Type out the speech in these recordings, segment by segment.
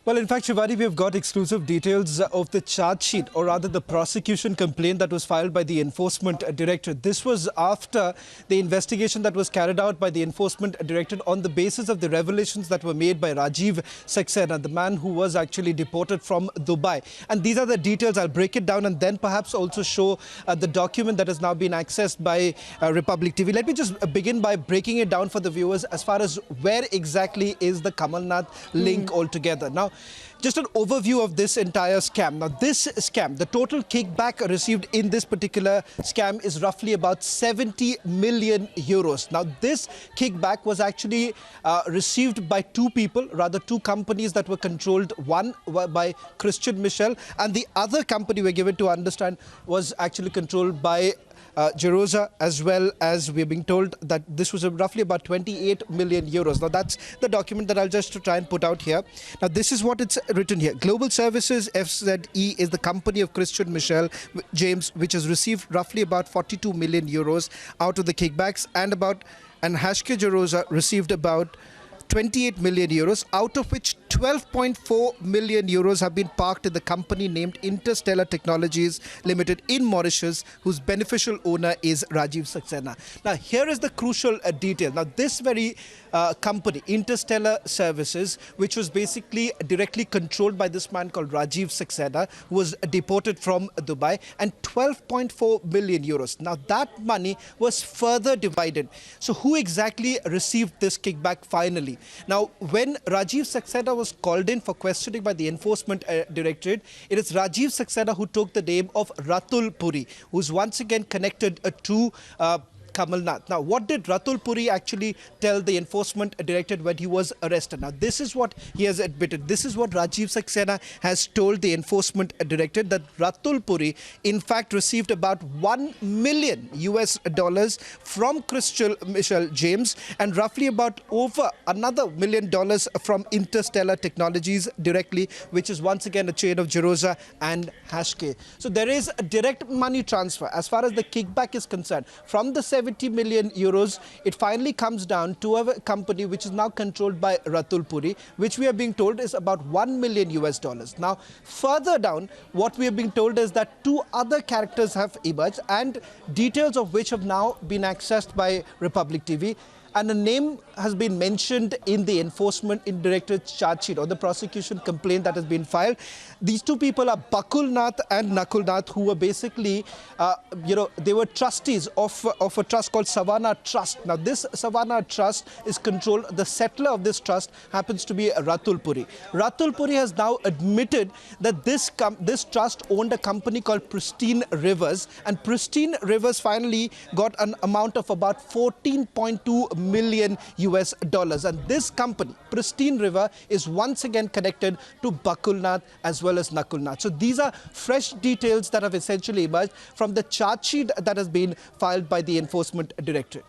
Well, in fact, Shivani, we have got exclusive details of the charge sheet, or rather the prosecution complaint that was filed by the Enforcement Directorate. This was after the investigation that was carried out by the Enforcement Directorate on the basis of the revelations that were made by Rajiv Saxena, the man who was actually deported from Dubai. And these are the details. I'll break it down and then perhaps also show the document that has now been accessed by Republic TV. Let me just begin by breaking it down for the viewers as far as where exactly is the Kamal Nath link altogether. Now, just an overview of this entire scam. Now, this scam, the total kickback received in this particular scam is roughly about 70 million euros. Now, this kickback was actually received by two people, rather two companies that were controlled. One by Christian Michel, and the other company, we're given to understand, was actually controlled by Jeroza, as well as we're being told that this was roughly about 28 million euros. Now, that's the document that I'll just try and put out here. Now, this is what it's written here. Global Services FZE is the company of Christian Michel James, which has received roughly about 42 million euros out of the kickbacks, and Hashke Jeroza received about 28 million euros, out of which 12.4 million euros have been parked in the company named Interstellar Technologies Limited in Mauritius, whose beneficial owner is Rajiv Saxena. Now, here is the crucial detail. Now, this very company, Interstellar Services, which was basically directly controlled by this man called Rajiv Saxena, who was deported from Dubai, and 12.4 million euros. Now, that money was further divided. So, who exactly received this kickback finally? Now, when Rajiv Saxena was called in for questioning by the Enforcement Directorate, it is Rajiv Saxena who took the name of Ratul Puri, who's once again connected to Kamal Nath. Now, what did Ratul Puri actually tell the Enforcement Directorate when he was arrested? Now, this is what he has admitted. This is what Rajiv Saxena has told the Enforcement Directorate, that Ratul Puri, in fact, received about $1 million from Christian Michel James, and roughly about over another $1 million from Interstellar Technologies directly, which is once again a chain of Jeroza and Hashke. So there is a direct money transfer as far as the kickback is concerned. From the 70 million euros, it finally comes down to a company which is now controlled by Ratul Puri, which we are being told is about $1 million. Now, further down, what we are being told is that two other characters have emerged, and details of which have now been accessed by Republic TV. And a name has been mentioned in the Enforcement Directorate's charge sheet, or the prosecution complaint that has been filed. These two people are Bakul Nath and Nakul Nath, who were basically, they were trustees of a trust called Savannah Trust. Now, this Savannah Trust is controlled, the settler of this trust happens to be Ratul Puri. Ratul Puri has now admitted that this trust owned a company called Pristine Rivers, and Pristine Rivers finally got an amount of about 14.2 million $. And this company, Pristine River, is once again connected to Bakul Nath as well as Nakul Nath. So these are fresh details that have essentially emerged from the charge sheet that has been filed by the Enforcement Directorate.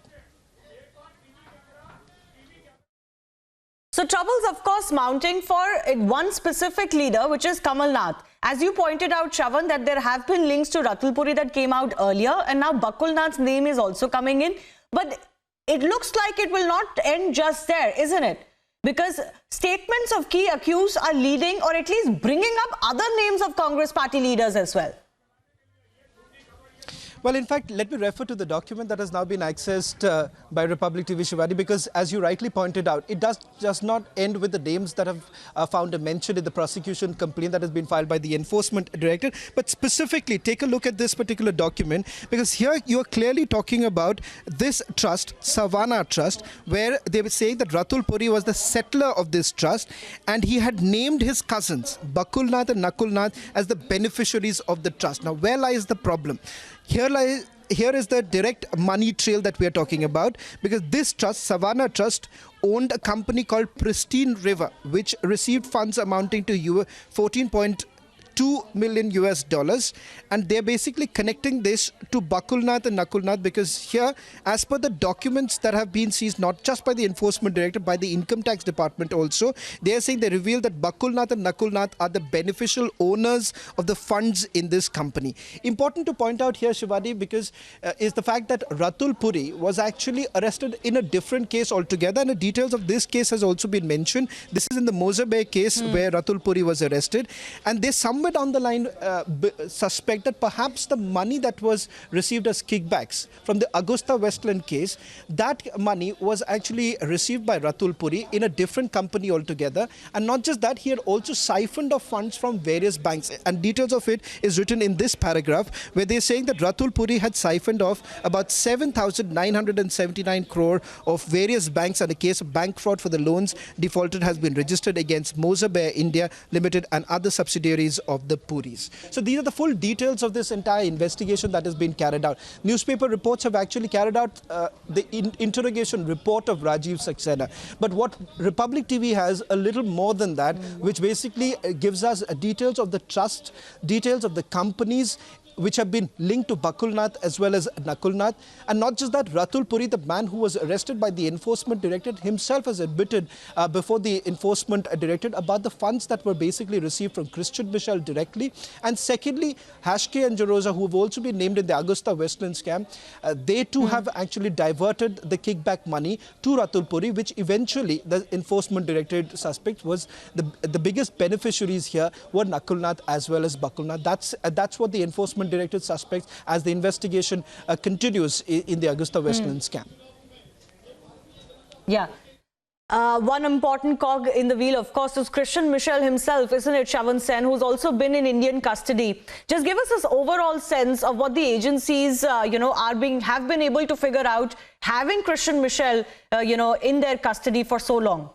So troubles, of course, mounting for one specific leader, which is Kamal Nath. As you pointed out, Shravan, that there have been links to Ratul Puri that came out earlier, and now Bakul Nath's name is also coming in. But it looks like it will not end just there, isn't it? Because statements of key accused are leading, or at least bringing up other names of Congress party leaders as well. Well, in fact, let me refer to the document that has now been accessed by Republic TV, Shivani, because as you rightly pointed out, it does not end with the names that have found a mention in the prosecution complaint that has been filed by the Enforcement Directorate. But specifically, take a look at this particular document, because here you are clearly talking about this trust, Savannah Trust, where they were saying that Ratul Puri was the settler of this trust, and he had named his cousins, Bakul Nath and Nakul Nath, as the beneficiaries of the trust. Now, where lies the problem? Here is the direct money trail that we are talking about, because this trust, Savannah Trust, owned a company called Pristine River, which received funds amounting to $2 million US, and they're basically connecting this to Bakulnath and Nakulnath, because here, as per the documents that have been seized, not just by the enforcement director, by the income tax department also, they are saying they reveal that Bakulnath and Nakulnath are the beneficial owners of the funds in this company. Important to point out here, Shivani, because is the fact that Ratul Puri was actually arrested in a different case altogether, and the details of this case has also been mentioned. This is in the Mozambique case where Ratul Puri was arrested, and they somewhere down the line suspect that perhaps the money that was received as kickbacks from the Augusta Westland case, that money was actually received by Ratul Puri in a different company altogether. And not just that, he had also siphoned off funds from various banks, and details of it is written in this paragraph, where they're saying that Ratul Puri had siphoned off about 7,979 crore of various banks, and a case of bank fraud for the loans defaulted has been registered against Mozambique India Limited and other subsidiaries of the Puris. So these are the full details of this entire investigation that has been carried out. Newspaper reports have actually carried out the interrogation report of Rajiv Saxena. But what Republic TV has a little more than that, which basically gives us details of the trust, details of the companies which have been linked to Bakulnath as well as Nakulnath. And not just that, Ratul Puri, the man who was arrested by the enforcement directorate, himself has admitted before the enforcement directorate about the funds that were basically received from Christian Michel directly. And secondly, Hashke and Jaroza, who have also been named in the Augusta Westland scam, they too have actually diverted the kickback money to Ratul Puri, which eventually the enforcement directorate suspect was the biggest beneficiaries here were Nakulnath as well as Bakulnath. That's what the enforcement directed suspects as the investigation continues in the Augusta Westland scam. Yeah. One important cog in the wheel, of course, is Christian Michel himself, isn't it, Shravan Sen, who's also been in Indian custody. Just give us this overall sense of what the agencies, have been able to figure out, having Christian Michel, in their custody for so long.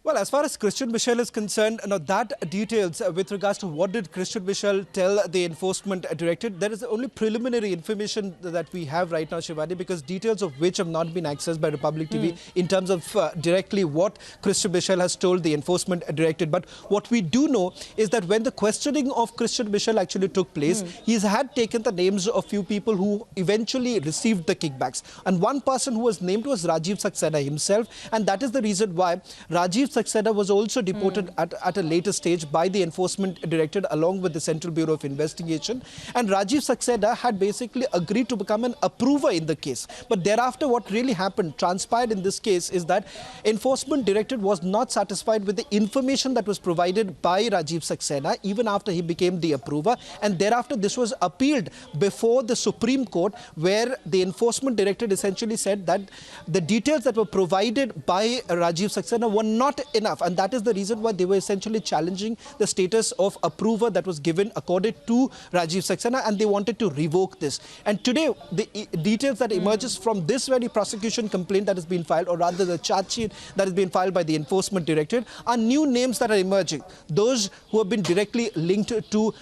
Well, as far as Christian Michel is concerned, that details with regards to what did Christian Michel tell the enforcement directorate, there is only preliminary information that we have right now, Shivani, because details of which have not been accessed by Republic TV in terms of directly what Christian Michel has told the enforcement directorate. But what we do know is that when the questioning of Christian Michel actually took place, he had taken the names of few people who eventually received the kickbacks. And one person who was named was Rajiv Saxena himself, and that is the reason why Rajiv Saxena was also deported at a later stage by the enforcement directorate along with the Central Bureau of Investigation. And Rajiv Saxena had basically agreed to become an approver in the case. But thereafter, what really happened, transpired in this case, is that enforcement directorate was not satisfied with the information that was provided by Rajiv Saxena even after he became the approver. And thereafter, this was appealed before the Supreme Court, where the enforcement directorate essentially said that the details that were provided by Rajiv Saxena were not enough, and that is the reason why they were essentially challenging the status of approver that was given accorded to Rajiv Saxena, and they wanted to revoke this. And today, the details that emerges from this very prosecution complaint that has been filed, or rather the charge sheet that has been filed by the enforcement directorate, are new names that are emerging. Those who have been directly linked to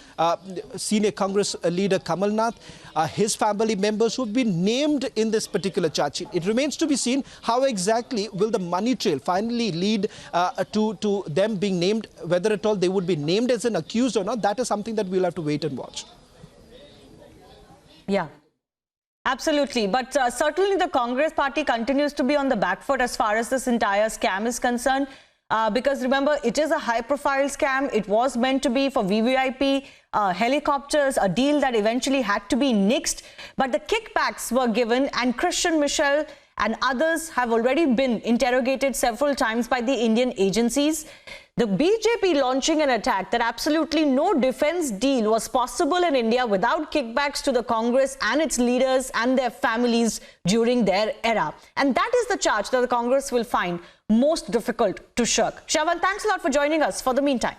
senior Congress leader Kamal Nath, his family members who have been named in this particular charge sheet. It remains to be seen how exactly will the money trail finally lead to them being named, whether at all they would be named as an accused or not. That is something that we'll have to wait and watch. Yeah. Absolutely. But certainly the Congress party continues to be on the back foot as far as this entire scam is concerned. Because remember, it is a high-profile scam. It was meant to be for VVIP helicopters, a deal that eventually had to be nixed. But the kickbacks were given, and Christian Michel and others have already been interrogated several times by the Indian agencies. The BJP launching an attack that absolutely no defense deal was possible in India without kickbacks to the Congress and its leaders and their families during their era. And that is the charge that the Congress will find most difficult to shirk. Shravan, thanks a lot for joining us for the meantime.